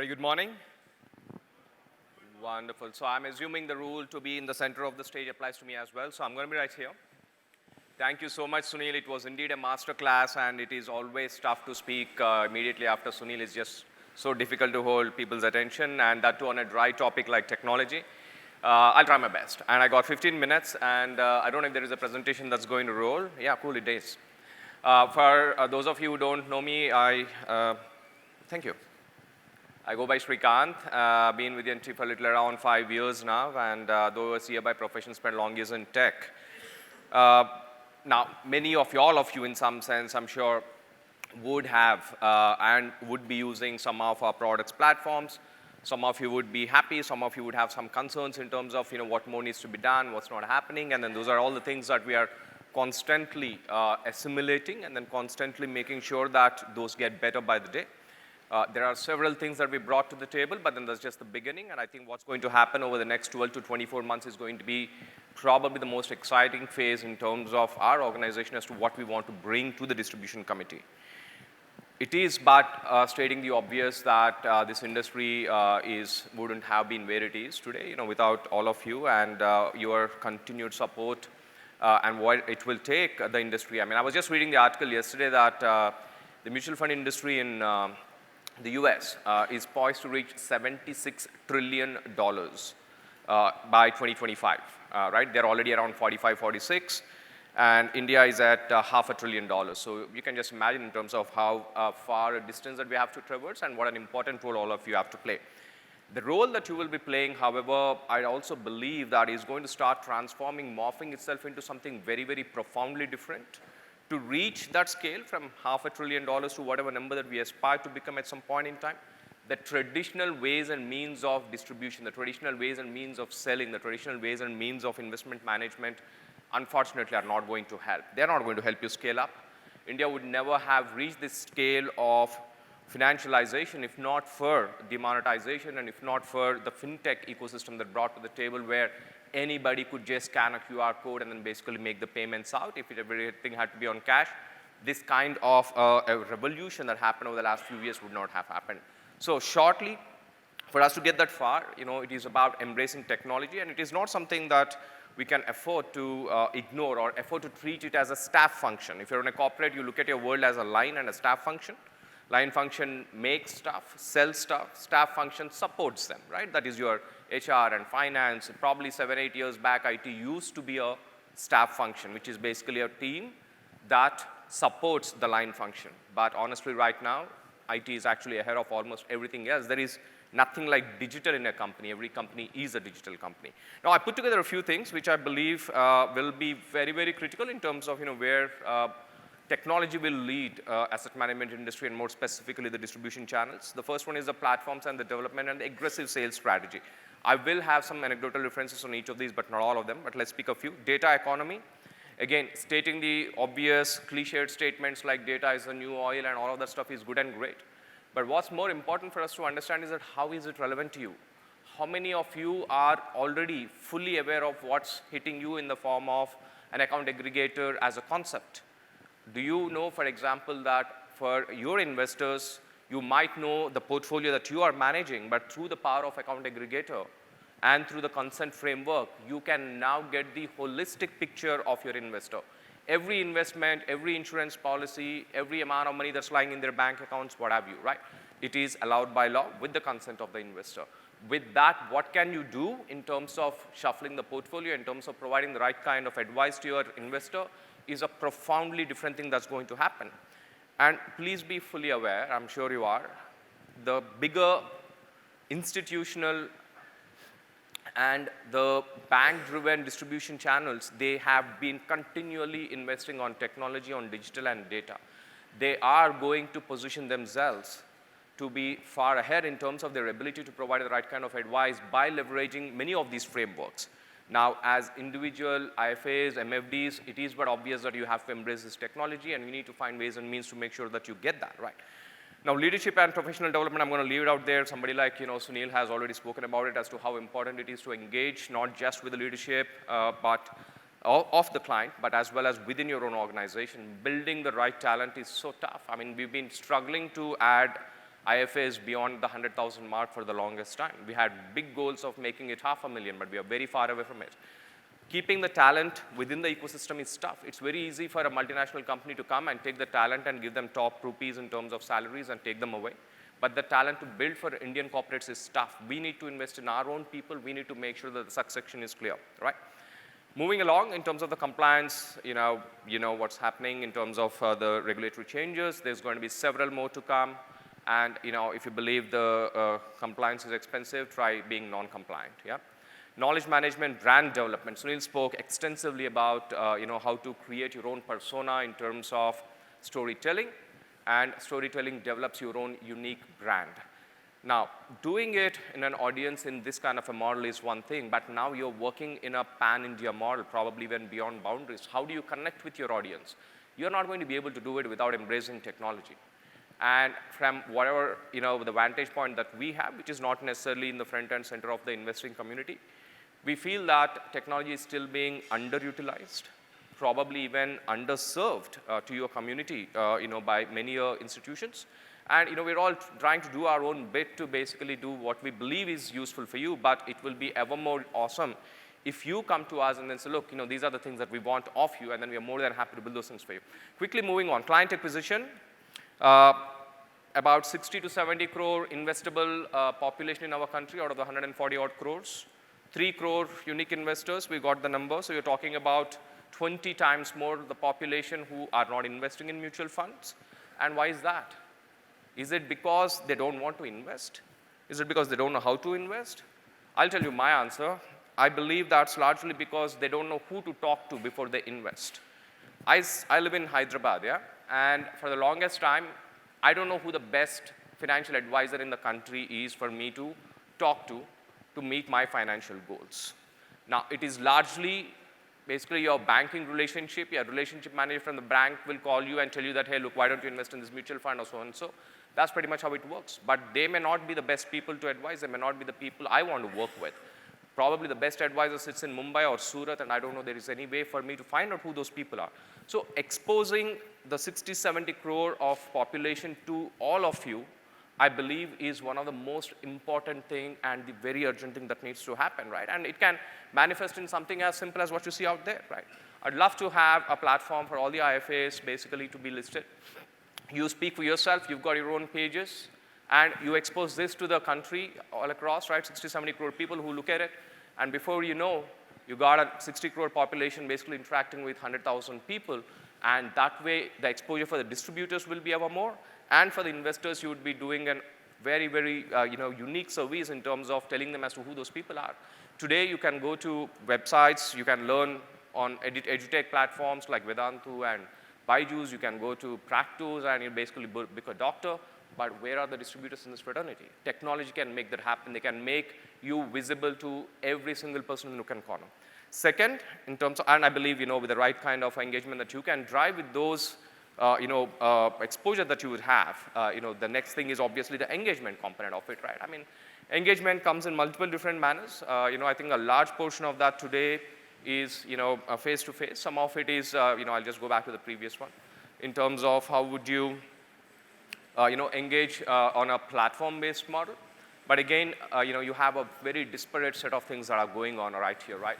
Very good morning. Wonderful. So I'm assuming the rule to be in the center of the stage applies to me as well. So I'm going to be right here. Thank you so much, Sunil. It was indeed a master class, and it is always tough to speak immediately after Sunil. It's just so difficult to hold people's attention, and that too on a dry topic like technology. I'll try my best. And I got 15 minutes, and I don't know if there is a presentation that's going to roll. Yeah, cool, it is. For those of you who don't know me, thank you. I go by Sreekanth, been with the NT for a little around 5 years now, and though a CA by profession, spent long years in tech. Now, many of you, all of you in some sense, I'm sure, would have and would be using some of our products platforms. Some of you would be happy, some of you would have some concerns in terms of what more needs to be done, what's not happening, and then those are all the things that we are constantly assimilating and then constantly making sure that those get better by the day. There are several things that we brought to the table, but then that's just the beginning, and I think what's going to happen over the next 12 to 24 months is going to be probably the most exciting phase in terms of our organization as to what we want to bring to the distribution committee. It is but stating the obvious that this industry wouldn't have been where it is today, without all of you and your continued support and what it will take the industry. I mean, I was just reading the article yesterday that the mutual fund industry in the US is poised to reach $76 trillion by 2025, right? They're already around 45, 46, and India is at $500 billion. So you can just imagine in terms of how far a distance that we have to traverse and what an important role all of you have to play. The role that you will be playing, however, I also believe that is going to start transforming, morphing itself into something very, very profoundly different. To reach that scale from $500 billion to whatever number that we aspire to become at some point in time, the traditional ways and means of distribution, the traditional ways and means of selling, the traditional ways and means of investment management, unfortunately, are not going to help. They're not going to help you scale up. India would never have reached this scale of financialization if not for demonetization and if not for the fintech ecosystem that brought to the table where anybody could just scan a QR code and then basically make the payments out. If everything had to be on cash, this kind of a revolution that happened over the last few years would not have happened. So shortly, for us to get that far, it is about embracing technology, and it is not something that we can afford to ignore or afford to treat it as a staff function. If you're in a corporate, you look at your world as a line and a staff function. Line function makes stuff, sells stuff, staff function supports them, right? That is your HR and finance. Probably 7, 8 years back, IT used to be a staff function, which is basically a team that supports the line function. But honestly, right now, IT is actually ahead of almost everything else. There is nothing like digital in a company. Every company is a digital company. Now, I put together a few things which I believe will be very, very critical in terms of where technology will lead asset management industry and more specifically the distribution channels. The first one is the platforms and the development and the aggressive sales strategy. I will have some anecdotal references on each of these, but not all of them, but let's pick a few. Data economy. Again, stating the obvious cliched statements like data is the new oil and all of that stuff is good and great. But what's more important for us to understand is that how is it relevant to you? How many of you are already fully aware of what's hitting you in the form of an account aggregator as a concept? Do you know, for example, that for your investors, you might know the portfolio that you are managing, but through the power of account aggregator and through the consent framework, you can now get the holistic picture of your investor. Every investment, every insurance policy, every amount of money that's lying in their bank accounts, what have you, right? It is allowed by law with the consent of the investor. With that, what can you do in terms of shuffling the portfolio, in terms of providing the right kind of advice to your investor is a profoundly different thing that's going to happen. And please be fully aware, I'm sure you are, the bigger institutional and the bank-driven distribution channels, they have been continually investing on technology, on digital and data. They are going to position themselves to be far ahead in terms of their ability to provide the right kind of advice by leveraging many of these frameworks. Now, as individual IFAs, MFDs, it is but obvious that you have to embrace this technology, and you need to find ways and means to make sure that you get that right. Now, leadership and professional development, I'm going to leave it out there. Somebody like Sunil has already spoken about it as to how important it is to engage not just with the leadership, but of the client, but as well as within your own organization. Building the right talent is so tough. I mean, we've been struggling to add IFAs beyond the 100,000 mark for the longest time. We had big goals of making it 500,000, but we are very far away from it. Keeping the talent within the ecosystem is tough. It's very easy for a multinational company to come and take the talent and give them top rupees in terms of salaries and take them away. But the talent to build for Indian corporates is tough. We need to invest in our own people. We need to make sure that the succession is clear, right? Moving along in terms of the compliance, you know what's happening in terms of the regulatory changes. There's going to be several more to come. And if you believe the compliance is expensive, try being non-compliant, yeah? Knowledge management, brand development. Sunil spoke extensively about how to create your own persona in terms of storytelling, and storytelling develops your own unique brand. Now, doing it in an audience in this kind of a model is one thing, but now you're working in a pan-India model, probably even beyond boundaries. How do you connect with your audience? You're not going to be able to do it without embracing technology. And from whatever, the vantage point that we have, which is not necessarily in the front and center of the investing community, we feel that technology is still being underutilized, probably even underserved to your community, by many institutions. And we're all trying to do our own bit to basically do what we believe is useful for you, but it will be ever more awesome if you come to us and then say, look, these are the things that we want of you, and then we are more than happy to build those things for you. Quickly moving on, client acquisition. About 60 to 70 crore investable population in our country out of the 140 odd crores. 3 crore unique investors, we got the number. So you're talking about 20 times more the population who are not investing in mutual funds. And why is that? Is it because they don't want to invest? Is it because they don't know how to invest? I'll tell you my answer. I believe that's largely because they don't know who to talk to before they invest. I live in Hyderabad, yeah? And for the longest time, I don't know who the best financial advisor in the country is for me to talk to meet my financial goals. Now, it is largely basically your banking relationship. Your relationship manager from the bank will call you and tell you that, hey, look, why don't you invest in this mutual fund or so and so. That's pretty much how it works. But they may not be the best people to advise. They may not be the people I want to work with. Probably the best advisor sits in Mumbai or Surat, and I don't know there is any way for me to find out who those people are. So exposing the 60, 70 crore of population to all of you, I believe, is one of the most important thing and the very urgent thing that needs to happen, right? And it can manifest in something as simple as what you see out there, right? I'd love to have a platform for all the IFAs basically to be listed. You speak for yourself, you've got your own pages, and you expose this to the country all across, right? 60, 70 crore people who look at it, and before you know, you got a 60 crore population basically interacting with 100,000 people, and that way the exposure for the distributors will be ever more, and for the investors you would be doing a very, very unique service in terms of telling them as to who those people are. Today you can go to websites, you can learn on edutech platforms like Vedantu and Byju's, you can go to Practos and you basically become a doctor, but where are the distributors in this fraternity? Technology can make that happen. They can make you visible to every single person in the nook and corner. Second, in terms of, and I believe, with the right kind of engagement that you can drive with those, exposure that you would have, the next thing is obviously the engagement component of it, right? I mean, engagement comes in multiple different manners. I think a large portion of that today is, face-to-face. Some of it is, I'll just go back to the previous one, in terms of how would you, engage on a platform-based model. But again, you have a very disparate set of things that are going on right here, right?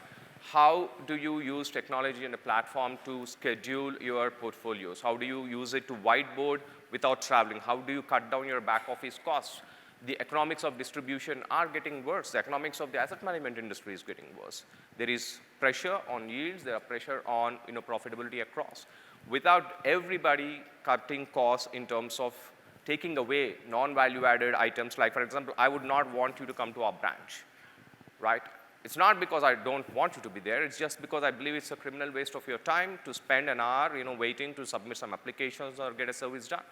How do you use technology and a platform to schedule your portfolios? How do you use it to whiteboard without traveling? How do you cut down your back office costs? The economics of distribution are getting worse. The economics of the asset management industry is getting worse. There is pressure on yields. There are pressure on profitability across. Without everybody cutting costs in terms of taking away non-value added items, like for example, I would not want you to come to our branch, right? It's not because I don't want you to be there. It's just because I believe it's a criminal waste of your time to spend an hour, waiting to submit some applications or get a service done.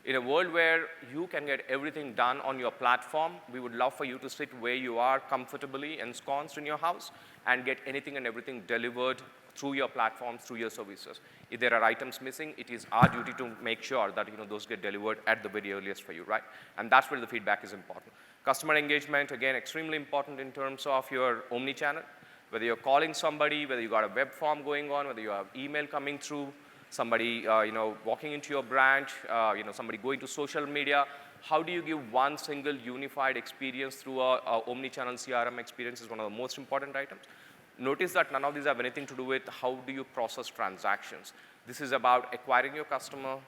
In a world where you can get everything done on your platform, we would love for you to sit where you are comfortably ensconced in your house and get anything and everything delivered through your platforms, through your services. If there are items missing, it is our duty to make sure that those get delivered at the very earliest for you, right? And that's where the feedback is important. Customer engagement, again, extremely important in terms of your omni-channel. Whether you're calling somebody, whether you got a web form going on, whether you have email coming through, somebody walking into your branch, somebody going to social media. How do you give one single unified experience through a omni-channel CRM experience is one of the most important items. Notice that none of these have anything to do with how do you process transactions. This is about acquiring your customer,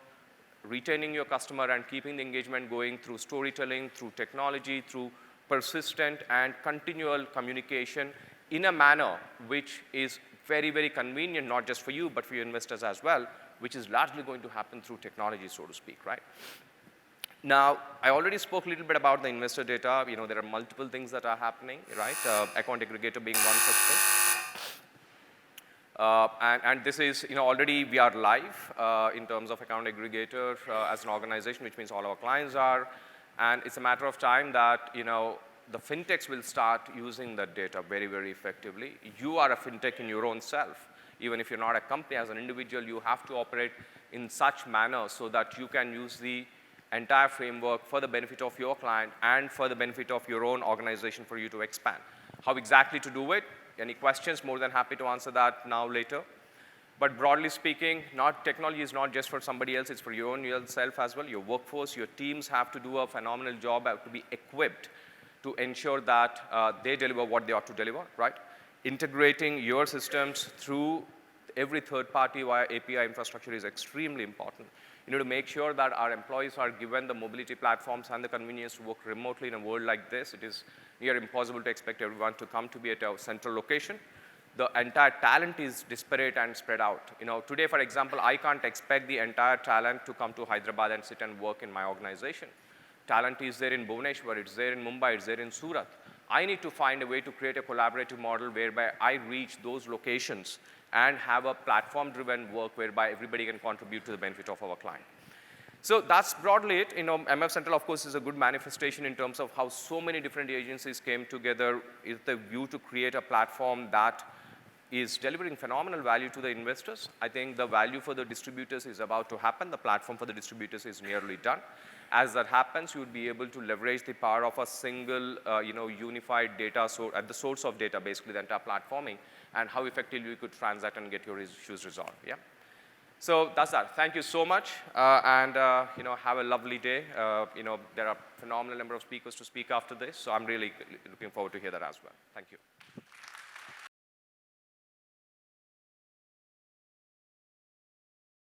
retaining your customer, and keeping the engagement going through storytelling, through technology, through persistent and continual communication in a manner which is very, very convenient, not just for you, but for your investors as well, which is largely going to happen through technology, so to speak, right? Now, I already spoke a little bit about the investor data. There are multiple things that are happening, right? Account aggregator being one such thing. And this is, already we are live in terms of account aggregator as an organization, which means all our clients are. And it's a matter of time that, the fintechs will start using that data very, very effectively. You are a fintech in your own self. Even if you're not a company, as an individual, you have to operate in such manner so that you can use the entire framework for the benefit of your client and for the benefit of your own organization for you to expand. How exactly to do it? Any questions? More than happy to answer that now, later. But broadly speaking, technology is not just for somebody else, it's for your own yourself as well. Your workforce, your teams have to do a phenomenal job, have to be equipped to ensure that they deliver what they ought to deliver, right? Integrating your systems through every third party via API infrastructure is extremely important. To make sure that our employees are given the mobility platforms and the convenience to work remotely in a world like this. It is near impossible to expect everyone to come to be at a central location. The entire talent is disparate and spread out. Today, for example, I can't expect the entire talent to come to Hyderabad and sit and work in my organization. Talent is there in Bhubaneswar, it's there in Mumbai, it's there in Surat. I need to find a way to create a collaborative model whereby I reach those locations and have a platform-driven work whereby everybody can contribute to the benefit of our client. So that's broadly it. MF Central, of course, is a good manifestation in terms of how so many different agencies came together with the view to create a platform that is delivering phenomenal value to the investors. I think the value for the distributors is about to happen. The platform for the distributors is nearly done. As that happens, you would be able to leverage the power of a single, unified data source at the source of data, basically the entire platforming, and how effectively you could transact and get your issues resolved. Yeah. So that's that. Thank you so much, and have a lovely day. There are a phenomenal number of speakers to speak after this, so I'm really looking forward to hear that as well. Thank you.